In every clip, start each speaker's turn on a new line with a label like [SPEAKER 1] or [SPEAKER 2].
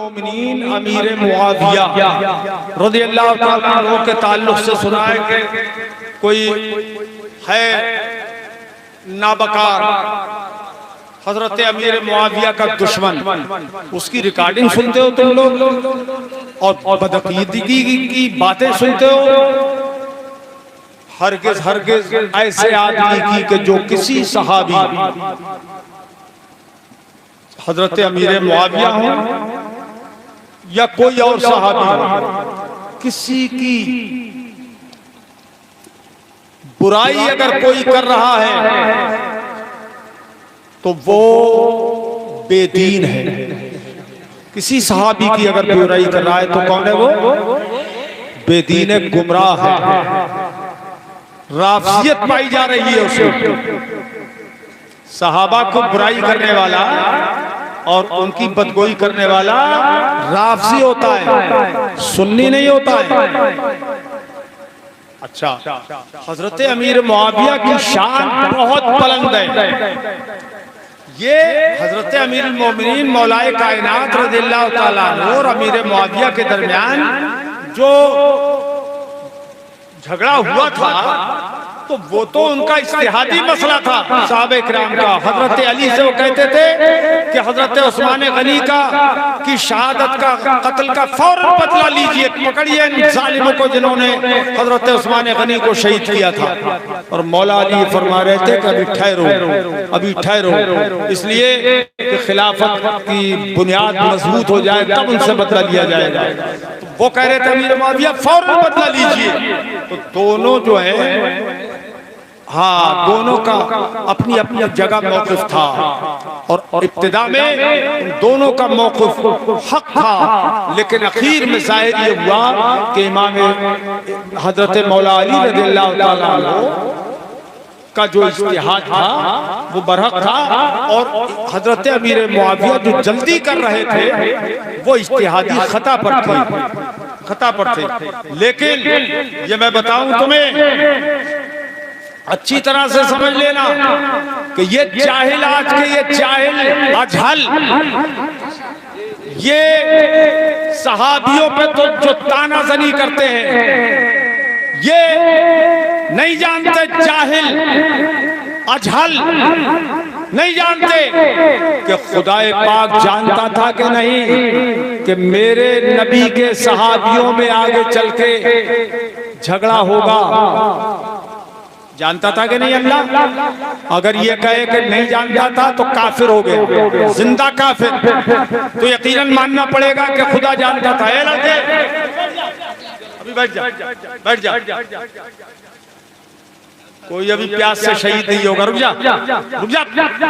[SPEAKER 1] अमीरुल अमीर मुआविया रज़ियल्लाहु ताला अन्हु के ताल्लुक से सुना है कि कोई है नाबकार हजरत अमीर मुआविया का दुश्मन, उसकी रिकॉर्डिंग सुनते हो तुम लोग और बदअकीदगी की बातें सुनते हो। हरगिज हरगिज ऐसे आदमी की कि जो किसी सहाबी हजरत अमीर मुआविया हो या कोई और सहाबी हो, किसी की बुराई अगर कोई कर रहा है तो वो बेदीन है। किसी सहाबी की अगर बुराई कर रहा है तो कौन है वो? बेदीन है, गुमराह है। राफियत पाई जा रही है उसमें। सहाबा को बुराई करने वाला और उनकी बदगोई करने वाला राफसी होता है, सुन्नी नहीं होता है। अच्छा, हजरत अमीर मुआविया की शान बहुत बुलंद है। ये हजरत अमीर मोमिनीन मौलाए कायनात रज़ियल्लाहु ताला अन्हु और अमीर मुआविया के दरमियान जो झगड़ा हुआ था तो वो तो उनका इज्तिहादी मसला था साहबे किराम का। हजरत अली से वो कहते थे कि हजरत उस्मान गनी की शहादत का, कत्ल का फौरन बदला लीजिए, पकड़िए इन जालिमों को जिन्होंने हजरत उस्मान गनी को शहीद किया था। और मौला अली फरमा रहे थे कि अभी ठहरो, अभी ठहरो, इसलिए कि खिलाफत की बुनियाद मजबूत हो जाए तब उनसे बदला लिया जाएगा। वो कह रहे थे अमीर मुआविया फौरन बदला लीजिए। तो दोनों जो है, हाँ, दोनों का अपनी अपनी जगह मौक़िफ़ था और इब्तिदा में दोनों का मौक़िफ़ हक था, लेकिन आखिर में ज़ाहिर ये हुआ कि इमाम हज़रत मौला अली रज़ियल्लाहु ताला अन्हु का जो इज्तिहाद था वो बरहक था और हज़रत अमीर मुआविया जो जल्दी कर रहे थे वो इज्तिहादी खता पर थे। लेकिन ये मैं बताऊं तुम्हें, अच्छी तरह से समझ लेना कि ये जाहिल, आज के ये जाहिल अजहल, ये सहाबियों पे तो जो तानाज़नी करते हैं, ये नहीं जानते, जाहिल अजहल नहीं जानते कि खुदाए पाक जानता था कि नहीं कि मेरे नबी के सहाबियों में आगे चल के झगड़ा होगा। जानता था कि नहीं अल्लाह? अगर ये कहे कि नहीं जानता था तो काफिर हो गए, जिंदा काफिर। तो यकीनन मानना पड़ेगा कि खुदा जानता था। अभी बैठ जा, बैठ जा, कोई अभी प्यास से शहीद नहीं होगा। रुक जा, रुक जा,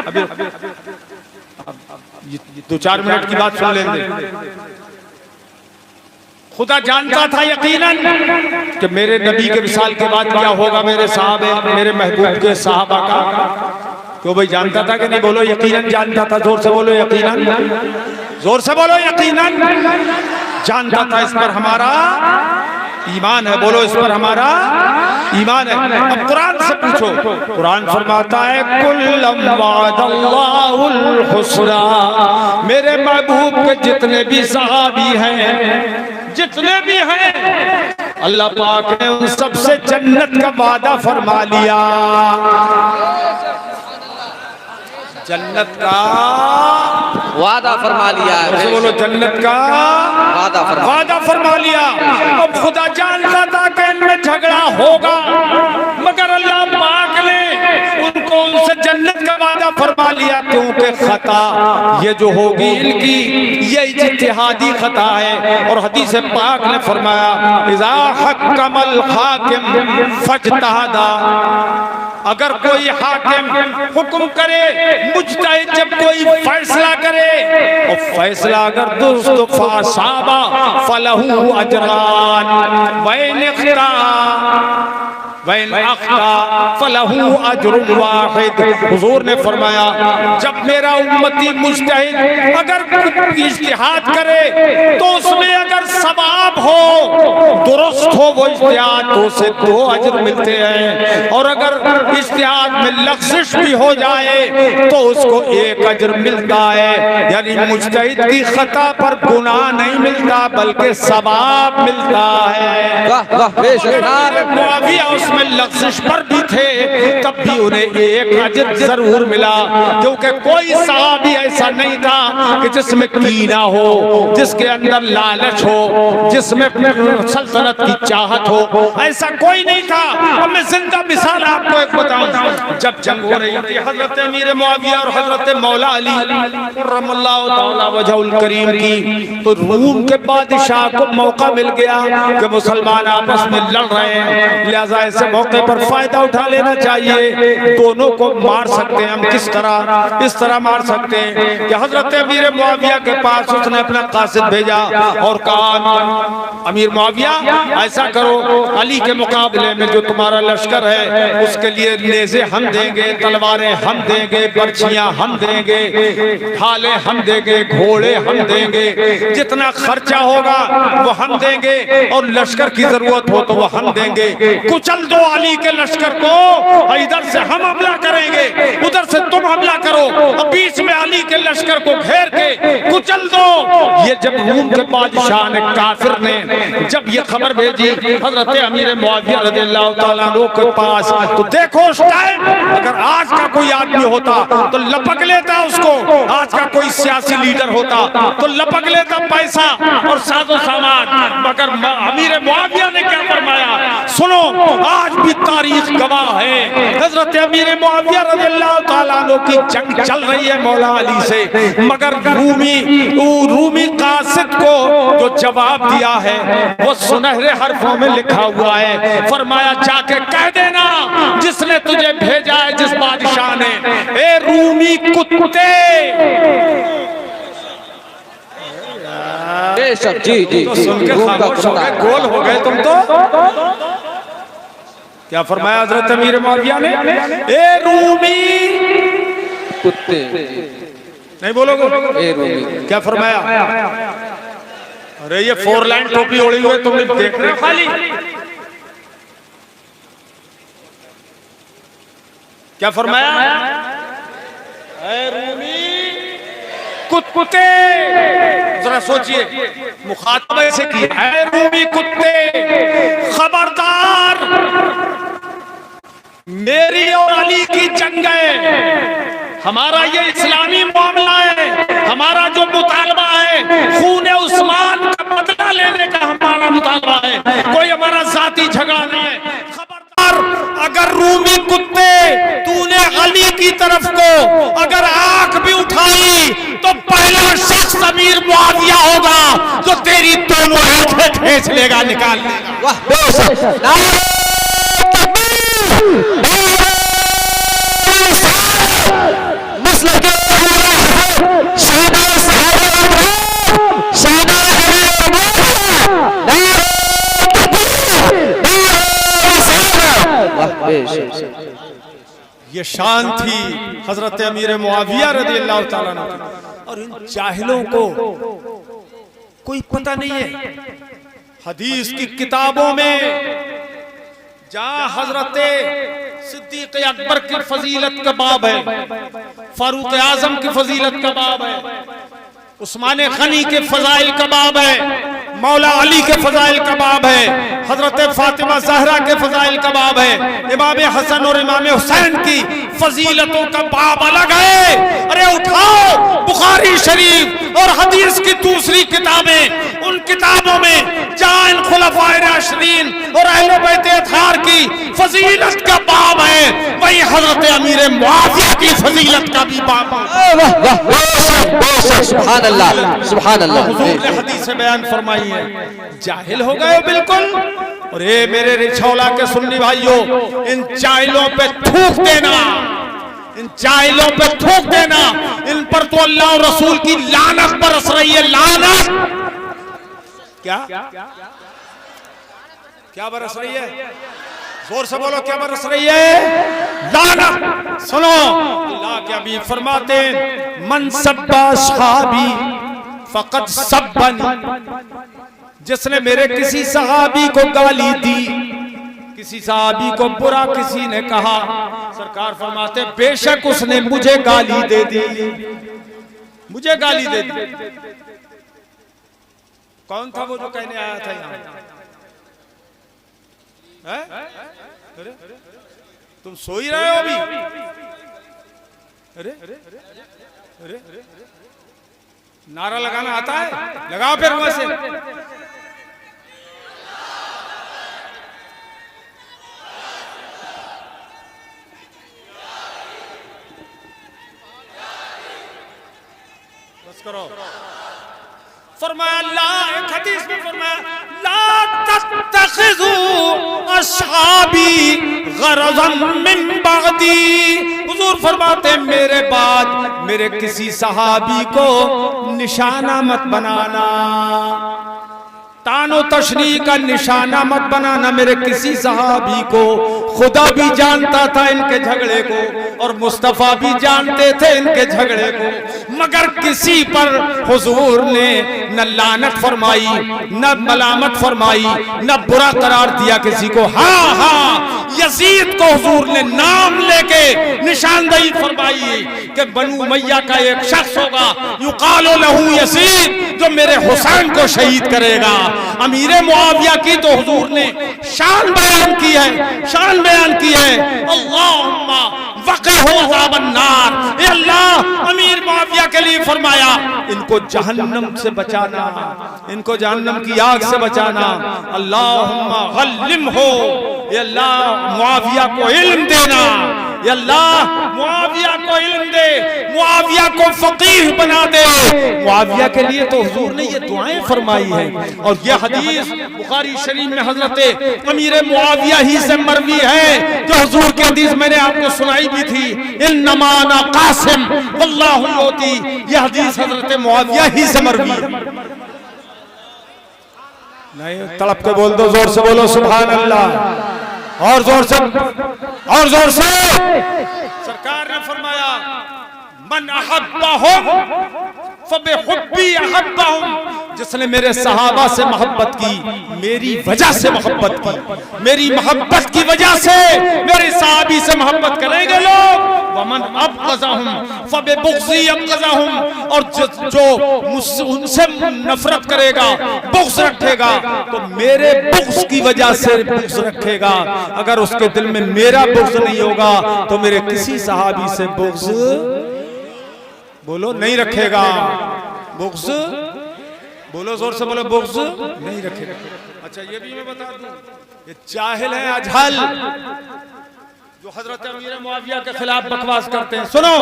[SPEAKER 1] अभी 2-4 मिनट की बात सुन लेंगे। खुदा जानता था यकीनन कि मेरे नबी के विसाल के बाद क्या होगा मेरे साहबे, मेरे महबूब के साहबा का। क्यों भाई, जानता था कि नहीं? बोलो यकीनन जानता था। जोर से बोलो यकीनन, जोर से बोलो यकीनन जानता था। इस पर हमारा ईमान है। बोलो इस पर हमारा ईमान है। अब कुरान से पूछो, कुरान फरमाता है कुल्लम वअदल्लाहुल हुस्ना, मेरे महबूब के जितने भी सहाबी हैं, जितने भी हैं, अल्लाह पाक ने उन सबसे जन्नत का वादा फरमा लिया। जन्नत का
[SPEAKER 2] वादा फरमा लिया है।
[SPEAKER 1] बोलो जन्नत का वादा फरमा लिया। अब खुदा जानता था कि इनमें झगड़ा होगा, मगर अल्लाह पाक ने उनको उनसे जन्नत का वादा फरमा लिया, क्योंकि खता ये जो होगी इनकी, ये इज्तिहादी खता है। और हदीस पाक ने फरमाया इज़ा हक्कमल हाकिम फज्तहदा, अगर कोई हाकिम हुक्म करे, मुज्तहिद जब कोई फैसला करे और फैसला अगर दुरुस्त फसाबा फलहू अजरान व इन इख्ता, वैन अख्ता फलहू अज्रुन वाहिद। हुजूर ने फरमाया जब मेरा उम्मती मुज्तहिद अगर इज्तिहाद करे तो उसमें अगर सवाब हो, दुरुस्त हो वो इज्तिहाद, तो उसे 2 अज्र मिलते हैं, और अगर इज्तिहाद में लग़्ज़िश भी हो जाए तो उसको 1 अज्र मिलता है। यानी मुज्तहिद की खता पर गुनाह नहीं मिलता बल्कि सवाब मिलता है।
[SPEAKER 2] वाह वाह बेशक।
[SPEAKER 1] मुआविया उसमें लग़्ज़िश पर भी थे तब भी उन्हें 1 अज्र जरूर मिला, क्योंकि कोई सहाबी ऐसा नहीं था कि जिसमें कीना हो, जिसके अंदर लालच हो, जिसमें सल्तनत की चाहत हो, ऐसा कोई नहीं था। अब मैं जिंदा मिसाल आपको एक बताऊं, जब जंग हो रही थी हजरत अमीर मुआविया और हजरत मौला अली रज़ियल्लाहु तआला वजहुल करीम की, तो रूम के बादशाह को मौका मिल गया कि मुसलमान आपस में लड़ रहे हैं, लिहाजा ऐसे मौके पर फायदा उठा लेना चाहिए। दोनों को मार सकते हैं हम, किस तरह? इस तरह मार सकते हैं कि हजरत अमीर मुआविया के पास उसने अपना कासिद भेजा और कहा अमीर मुआविया ऐसा करो, अली के मुकाबले में जो तुम्हारा लश्कर है उसके लिए नेज़े हम देंगे, तलवारें हम देंगे, बर्छियां हम देंगे, ढाले हम देंगे, घोड़े हम देंगे, जितना खर्चा होगा वो हम देंगे, और लश्कर की जरूरत हो तो वो हम देंगे। कुचल दो अली के लश्कर को, इधर से हम हमला करेंगे, उधर से तुम हमला करो, और बीच में अली के लश्कर को घेर के कुचल दो। ये जब रूम के बादशाह ने, काफिर ने जब ये खबर भेजी हजरत अमीर मुआविया रज़ियल्लाहु तआला अन्हु के पास, तो देखो उस टाइम अगर आज का कोई आदमी होता तो लपक लेता उसको, आज का कोई सियासी लीडर होता तो लपक लेता पैसा और साजो सामान, मगर अमीर मुआविया ने क्या फरमाया? सुनो, आज भी तारीख गवाह है, हजरत अमीर मुआविया रज़ियल्लाहु तआला अन्हु की जंग चल रही है मौला अली से, मगर रूमी कासिद को जो जवाब दिया है वो सुनहरे हरफों में लिखा हुआ है। फरमाया जाके कह देना जिसने तुझे भेजा है, जिस बादशाह ने, ए रूमी कुत्ते।
[SPEAKER 2] जी जी
[SPEAKER 1] तो सुन के खामोश हो गए, गोल हो गए तुम तो। क्या फरमाया हजरत अमीर मुआविया ने? ए रूमी
[SPEAKER 2] कुत्ते।
[SPEAKER 1] नहीं बोलोगे?
[SPEAKER 2] ए रूमी।
[SPEAKER 1] क्या फरमाया? अरे ये 4 लाइन टोपी ओढ़ी हुए तुम देख रहे हो खाली। क्या फरमाया? ए रूमी कुत्ते। जरा सोचिए, मुखातब ऐसे किया है, रूमी कुत्ते खबरदार, मेरी और अली की जंग है, हमारा ये इस्लामी मामला है, हमारा जो मुतालबा है खून उस्मान का बदला लेने का हमारा मुतालबा है, कोई हमारा जाती झगड़ा नहीं है। खबरदार, अगर रूमी कुत्ते तूने अली की तरफ को अगर आंख भी उठाई तो पहला शख्स अमीर मुआविया होगा जो तेरी दोनों आंखें खींच लेगा, निकाल लेगा।
[SPEAKER 2] वाह बेशक।
[SPEAKER 1] ये शान थी हजरत अमीर मुआविया रज़ियल्लाहु तआला अन्हु, और इन जाहिलों को कोई पता नहीं है। हदीस की किताबों में जहाँ हजरत सिद्दीक अकबर की फजीलत का बाब है, फारूक आजम की फजीलत का बाब है, उस्मान गनी के फजाइल का बाब है, मौला अली के फजाइल का बाब है, हजरत फातिमा ज़हरा के फजाइल का बाब है, इमाम हसन और इमाम हुसैन की फजीलतों का बाब अलग है। अरे उठाओ बुखारी शरीफ और हदीस की दूसरी किताबें, उन किताबों में जहाँ इन खुलफाए राशिदीन और अहले बैत अतहार की फजीलत का बाब है, वहीं हजरत अमीर मुआविया की फजीलत का भी बाब है।
[SPEAKER 2] सुभान अल्लाह, सुभान अल्लाह।
[SPEAKER 1] हुजूर ने हदीस से बयान फरमाई है। जाहिल हो गए बिल्कुल। और ये मेरे रिछौला के सुन्नी भाइयों, इन जाहिलों पे थूक देना, इन जाहिलों पे थूक देना, इन पर तो अल्लाह और रसूल की लानत बरस रही है। लानत क्या क्या बरस रही है? जोर से बोलो क्या बरस रही है? लानत। सुनो अल्लाह के हबीब फरमाते हैं मन सब्बा सहाबी फकत सब्बनी, जिसने मेरे किसी सहाबी को गाली दी, किसी सहाबी को बुरा किसी ने कहा, सरकार फरमाते बेशक उसने मुझे गाली दे दी, मुझे गाली दे दी। कौन था वो जो कहने आया था यहाँ? अरे तुम सो ही रहे हो अभी? अरे अरे नारा लगाना आता है? लगाओ फिर वहां से। बस करो। फरमाया ला, एक हदीस में फरमाया ला तत्तखिज़ू अस्हाबी गरज़न मिन बअदी। हुजूर फरमाते मेरे बाद मेरे किसी सहाबी को निशाना मत बनाना, तानो तशनी का निशाना मत बनाना मेरे किसी सहाबी को। खुदा भी जानता था इनके झगड़े को और मुस्तफा भी जानते थे इनके झगड़े को, मगर किसी पर हुजूर ने न लानत फरमाई, न मलामत फरमाई, न बुरा करार दिया किसी को। हाँ हाँ, यजीद को हुजूर ने नाम लेके निशानदेही फरमाई कि बनु उमैया का एक शख्स होगा युकालो लहू यजीद, जो मेरे हुसैन को शहीद करेगा। अमीरे मुआविया की तो हुजूर ने शान बयान की है, शान बयान की है। अल्लाहुम्मा वक़िहु अज़ाबन नार, ए अल्लाह अमीर मुआविया के लिए फरमाया इनको जहन्नम से बचाना, इनको जहन्नम की आग से बचाना। अल्लाहुम्मा गल्लिमहु, ए अल्लाह मुआविया को इल्म देना, या अल्लाह मुआविया को इल्म दे, मुआविया को फकीह बना दे। मुआविया के लिए तो हुजूर ने ये दुआएं फरमाई हैं और ये हदीस बुखारी शरीफ में हजरत अमीर मुआविया ही से मरवी है, जो हुजूर की हदीस मैंने आपको सुनाई भी थी, इन्नमा अना कासिम वल्लाहु युती। ये हदीस हजरत मुआविया ही से मरवी है। नहीं तड़प के बोल दो, जोर से बोलो सुभान अल्लाह, और जोर से, और जोर से। सरकार ने फरमाया मन अहब्बहुम फबिहुब्बी अहब्बहुम, जिसने मेरे सहाबा से मोहब्बत की मेरी वजह से मोहब्बत की, मेरी मोहब्बत की वजह से मेरे सहाबी से मोहब्बत करेंगे लोग। वमन अबग़ज़हुम फबिबुग़ज़ी अबग़ज़हुम, और जो मुझसे उनसे नफरत करेगा, बुग़्ज़ रखेगा, तो मेरे बुग़्ज़ की वजह से बुग़्ज़ रखेगा। अगर उसके दिल में मेरा बुग़्ज़ नहीं होगा तो मेरे किसी सहाबी से बुग़्ज़ बोलो नहीं रखेगा। बुग़्ज़ बोलो, जोर से बोलो, बुग़्ज़ नहीं रखेगा। अच्छा ये भी मैं बता दूं, ये जाहिल है, अजहल, जो हजरत अमीर मुआविया के खिलाफ बकवास करते हैं। सुनो,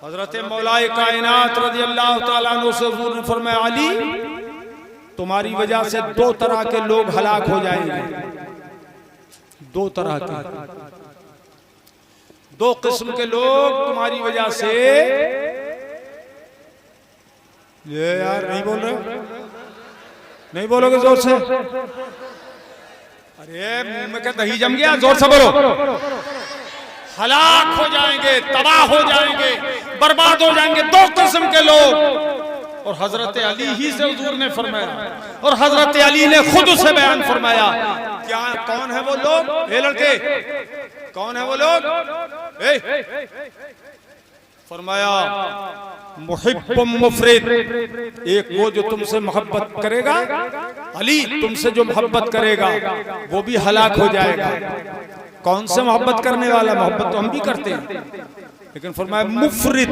[SPEAKER 1] हजरत मौलाए कायनात रज़ियल्लाहु ताला अन्हु से हुजूर ने फरमाया अली तुम्हारी वजह से दो तरह के लोग हलाक हो जाएंगे, दो तरह के, दो किस्म के लोग तुम्हारी वजह से। ये यार नहीं बोल रहे, नहीं बोलोगे जोर से? अरे मुंह में क्या दही जम गया? जोर से बोलो। हलाक हो जाएंगे, तबाह हो जाएंगे, बर्बाद हो जाएंगे दो किस्म के लोग। और हजरत अली ही से हुजूर ने फरमाया, और हजरत अली ने खुद उसे बयान फरमाया। क्या कौन है वो लोग? ए लड़के कौन है वो लोग? फरमाया मुहिब्बुम मुफरिद, एक वो जो तुमसे मोहब्बत करेगा, अली तुमसे जो मोहब्बत करेगा वो भी हलाक हो जाएगा। कौन से मोहब्बत करने वाला? मोहब्बत तो हम भी करते हैं, लेकिन फरमाया मुफरिद,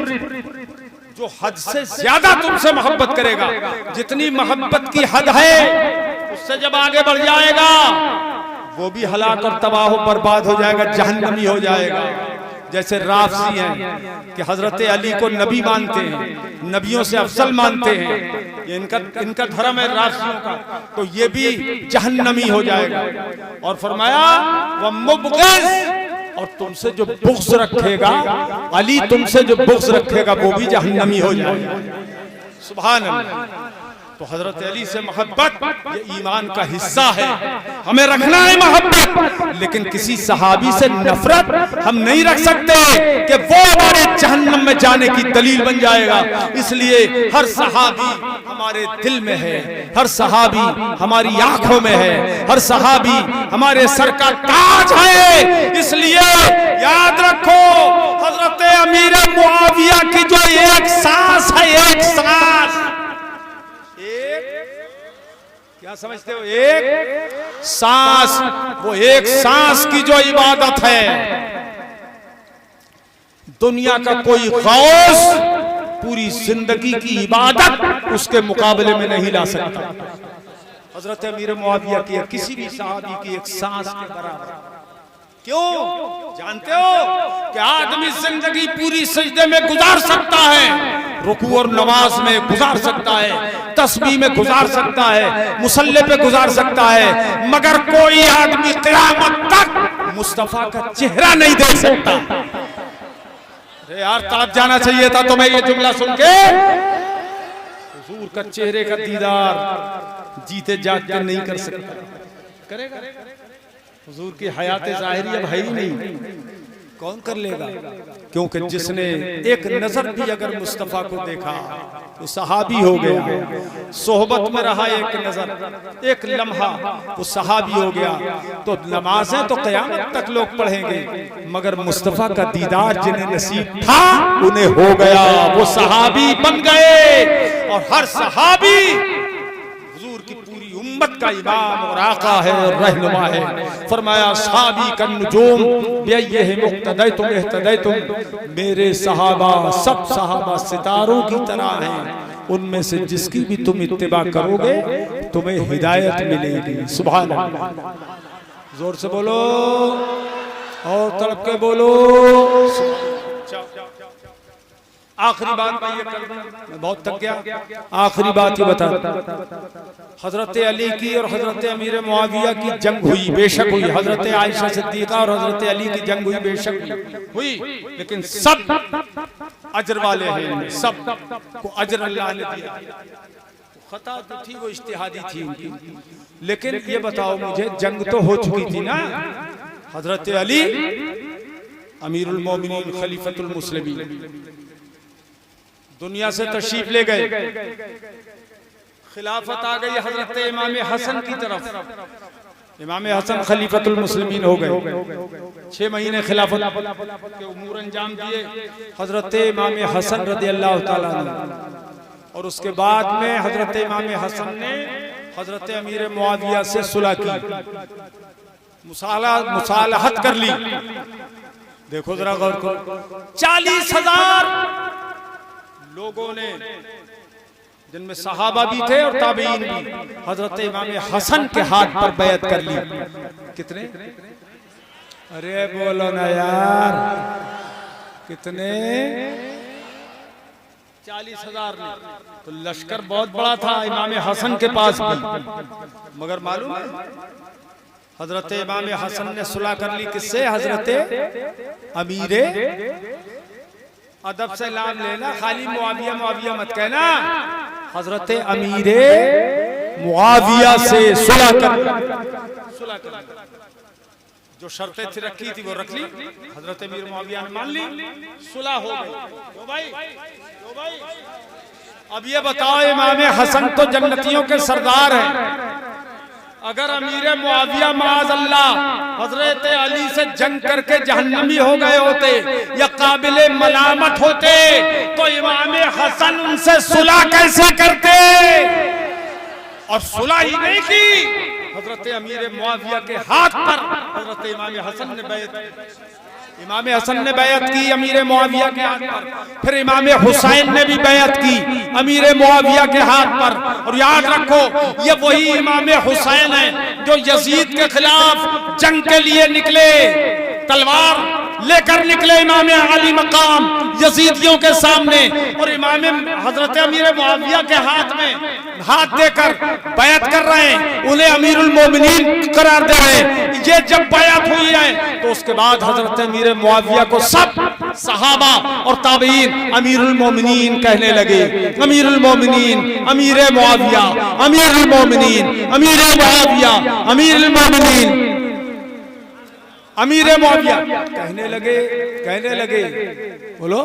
[SPEAKER 1] जो हद से ज्यादा तुमसे मोहब्बत करेगा। जितनी मोहब्बत की हद है उससे जब आगे बढ़ जाएगा वो भी हलाक और तबाह बर्बाद हो जाएगा, जहन्नमी हो जाएगा। जैसे राफसी हैं कि हजरत अली को नबी मानते हैं, नबियों से अफजल मानते हैं, ये इनका धर्म है राफसियों का, तो ये भी जहन्नमी हो जाएगा। और फरमाया वह मुबग़िज़, और तुमसे जो बुग़्ज़ रखेगा, अली तुमसे जो बुग़्ज़ रखेगा वो भी जहन्नमी हो जाएगा। सुभान अल्लाह। तो हजरत अली से मोहब्बत ये ईमान का हिस्सा है, हमें रखना है मोहब्बत, लेकिन किसी सहाबी से नफरत हम नहीं रख सकते कि वो हमारे जहन्नम में जाने की दलील बन जाएगा। इसलिए हर सहाबी हमारे दिल में है, हर सहाबी हमारी आंखों में है, हर सहाबी हमारे सर का ताज है। इसलिए याद रखो हजरत अमीर मुआविया की जो एक सांस है, एक सांस, क्या समझते हो, एक सांस, वो एक सांस की जो इबादत है, दुनिया का कोई गौस पूरी जिंदगी की इबादत उसके मुकाबले में नहीं ला सकता। हजरत अमीर मुआविया की किसी भी सहाबी की एक सांस के बराबर। क्यों? जानते हो कि आदमी जिंदगी पूरी सजदे में गुजार सकता है, रुकू और नमाज में गुजार सकता है, तस्बीह में गुजार सकता है, मुसल्ले पे गुजार सकता है, मगर कोई आदमी क़यामत तक मुस्तफा का चेहरा नहीं देख सकता। अरे यार तड़प जाना चाहिए था तुम्हें ये जुमला सुन के। हुजूर का चेहरे का दीदार जीते जागते नहीं कर सकता, करेगा? हुजूर की हयात ज़ाहिरी अब है ही नहीं, कौन कर लेगा? क्योंकि जिसने एक नजर भी अगर मुस्तफा को देखा तो सहाबी हो गया, सोहबत में रहा एक नजर, एक लम्हा, वो सहाबी हो गया। तो नमाजें तो क़यामत तक लोग पढ़ेंगे, मगर मुस्तफा का दीदार जिन्हें नसीब था उन्हें हो गया, वो सहाबी बन गए। और हर सहाबी हुजूर की पूरी उम्मत का इमाम और आका है और रहनुमा है। फरमाया सहाबी का नुजूम बिअय्यिहि मुक़्तदैतुम इह्तदैतुम, मेरे सहाबा सब सहाबा सितारों की तरह हैं, उनमें से जिसकी भी तुम इत्तिबा करोगे तुम्हें हिदायत मिलेगी। सुभान अल्लाह, जोर से बोलो और तड़प के बोलो। आखिरी बात मैं ये कर दूं, मैं बहुत थक गया, आखिरी बात ये बता, हजरत अली की और हजरत अमीर मुआविया की जंग हुई, बेशक हुई। हजरत आयशा सिद्दीका और हजरत अली की जंग हुई, बेशक हुई, लेकिन सब अजर वाले हैं, सब को अजर अल्लाह ने दिया। खता तो थी, वो इज्तिहादी थी उनकी, लेकिन ये बताओ मुझे, जंग तो हो चुकी थी ना। हजरत अली अमीरुल मोमिनीन खलीफतुल मुस्लिमीन दुनिया से तशरीफ ले गए, खिलाफत आ गई हजरत इमाम हसन की तरफ। इमाम हसन खलीफतुल मुस्लिमीन हो गए, 6 महीने खिलाफत के उमूर अंजाम दिए हजरत इमाम हसन रज़ियल्लाहु ताला अन्हु। और उसके बाद में हजरत इमाम हसन ने हजरत अमीर मुआविया से सुलह की, मुसालहत कर ली। देखो जरा गौर करो, 40,000 लोगों ने, जिनमें सहाबा भी थे और ताबीन भी, हजरत इमाम हसन के हाथ पर बैत कर ली। कितने? अरे बोलो ना यार, कितने? 40,000 ने। तो लश्कर बहुत बड़ा था इमाम हसन के पास भी, मगर मालूम है हजरत इमाम हसन ने सुलह कर ली किससे? हजरत अमीरे, अदब से नाम लेना, खाली मुआविया मुआविया मत कहना, हजरत अमीरे मुआविया से सुलह कर। जो शर्तें थी रखी थी वो रख ली, हजरत अमीर मुआविया ने मान ली, सुलह हो गई। तो भाई अब ये बताओ, इमाम हसन तो जन्नतियों के सरदार हैं, अगर अमीर मुआविया माज़ अल्लाह हजरत अली से जंग करके जहन्नमी हो गए होते या काबिले मलामत होते, तो इमाम हसन उनसे सुलह कैसे करते? और सुलह ही नहीं की, हजरत अमीर मुआविया के हाथ पर हजरत इमाम हसन ने बैयत की अमीर मुआविया के हाथ पर, फिर इमाम हुसैन ने भी बैयत की अमीर मुआविया के हाथ पर। और याद रखो, ये वही इमाम हुसैन है जो यजीद के खिलाफ जंग के लिए निकले, तलवार लेकर निकले इमाम अली मकाम यजीदियों के सामने, और इमाम हजरत अमीर मुआविया के हाथ में हाथ देकर बैत कर रहे हैं, उन्हें अमीरुल मोमिनीन करार दे रहे हैं। ये जब बैत हुई है तो उसके बाद हजरत अमीर मुआविया को सब सहाबा और ताबईन अमीरुल मोमिनीन कहने लगे। अमीरुल मोमिनीन, अमीर मुआविया, अमीरुल मोमिनीन, अमीर मुआविया, अमीरुल मोमिनीन, अमीर मुआविया कहने लगे, बोलो,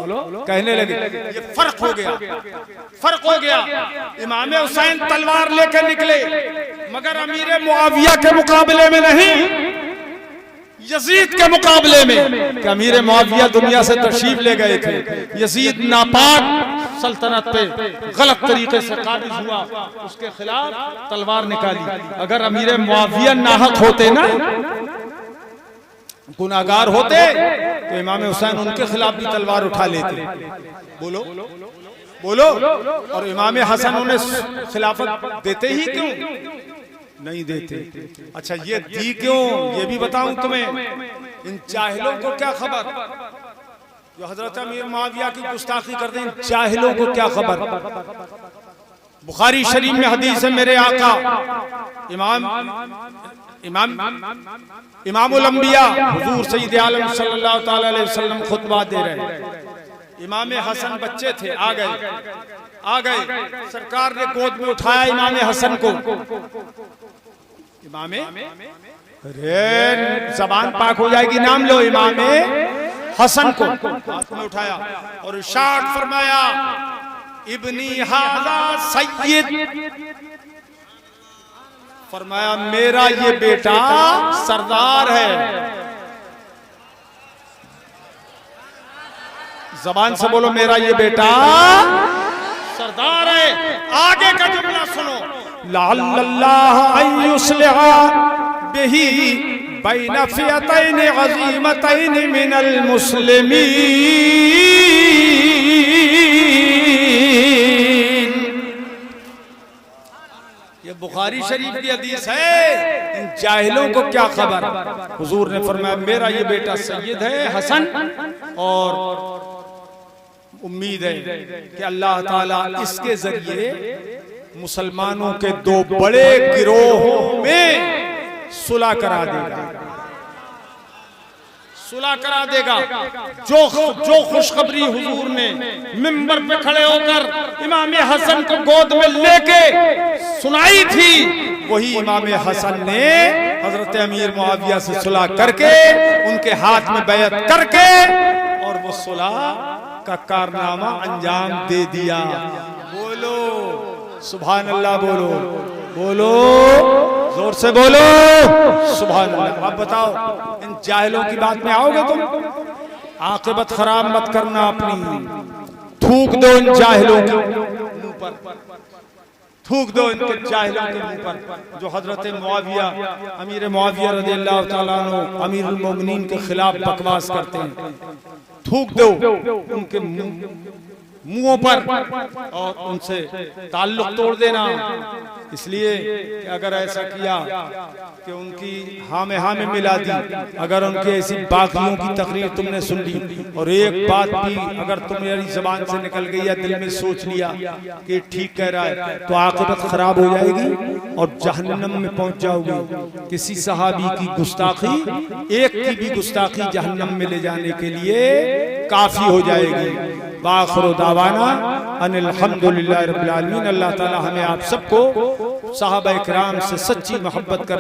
[SPEAKER 1] कहने लगे। ये फर्क हो गया। इमाम हुसैन तलवार लेकर निकले, मगर अमीर मुआविया के मुकाबले में नहीं, यजीद के मुकाबले में। कि अमीर मुआविया दुनिया से तशरीफ ले गए थे, यजीद नापाक सल्तनत पे गलत तरीके से काबिज हुआ, उसके खिलाफ तलवार निकाली। अगर अमीर मुआविया नाहक होते ना, गुनाहगार होते, तो इमाम हुसैन उनके खिलाफ भी तलवार उठा लेते। बोलो। और इमाम हसन उन्हें खिलाफत देते ही क्यों नहीं देते? अच्छा, ये दी क्यों, ये भी बताऊं तुम्हें। इन जाहिलों को क्या खबर जो हजरत अमीर मुआविया की गुस्ताखी करते हैं, इन जाहिलों को क्या खबर। बुखारी शरीफ में हदीस है, मेरे आका इमामुल अंबिया हुजूर सय्यद आलम सल्लल्लाहु ताला अलैहि वसल्लम खुतबा दे रहे हैं। इमाम हसन बच्चे थे, आ गए, सरकार ने गोद में उठाया इमाम हसन को। इमाम, अरे जबान पाक हो जाएगी, नाम लो, इमाम हसन को हाथ में उठाया और इरशाद फरमाया, इब्नी हाजा सय्यद, फरमाया मेरा ये बेटा सरदार है। जबान से बोलो, मेरा ये बेटा सरदार है। आगे का जुमला सुनो, लअल्लाह अन युस्लिहा बिही बैन फियतैन अज़ीमतैन मिनल मुस्लिमीन। ये बुखारी शरीफ की हदीस है। इन जाहिलों को क्या खबर। हुजूर ने फरमाया मेरा ये बेटा सैयद है हसन, और उम्मीद है कि अल्लाह ताला इसके जरिए मुसलमानों के दो बड़े गिरोहों में सुलह करा देगा। जो खुशखबरी हुजूर ने मिंबर पे खड़े होकर इमाम हसन को गोद में लेके सुनाई थी, वही इमाम हसन ने हजरत अमीर मुआविया से सुलह करके उनके हाथ में बैत करके और वो सुलह का कारनामा अंजाम दे दिया। बोलो सुभान अल्लाह, बोलो जोर से बोलो सुभान अल्लाह। अब बताओ, इन जाहिलों की बात में आओगे तुम? आकिबत खराब मत करना अपनी। थूक दो इन जाहिलों के मुंह पर, थूक दो इनके जाहिलों के मुंह पर जो हजरत मुआविया, अमीर मुआविया रज़ियल्लाहु ताला अन्हु, अमीरुल मोमिनीन के खिलाफ बकवास करते हैं। थूक दो उनके मुंहों पर और उनसे ताल्लुक तोड़ देना। इसलिए कि अगर ऐसा किया कि उनकी हाँ में मिला दी, अगर उनकी ऐसी बागियों की तकरीर तुमने सुन ली और एक बात भी अगर तुम्हारी जबान से निकल गई या दिल में सोच लिया कि ठीक कह रहा है, तो आखिरत खराब हो जाएगी और जहन्नम में पहुंच जाओगे। किसी सहाबी की गुस्ताखी, एक की भी गुस्ताखी जहन्नम में ले जाने के लिए काफी हो जाएगी। वाखिरु दावाना अनिल हम्दुलिल्लाहि रब्बिल आलमीन। अल्लाह ताला हमें आप सबको सहाबा इकराम से सच्ची मोहब्बत कर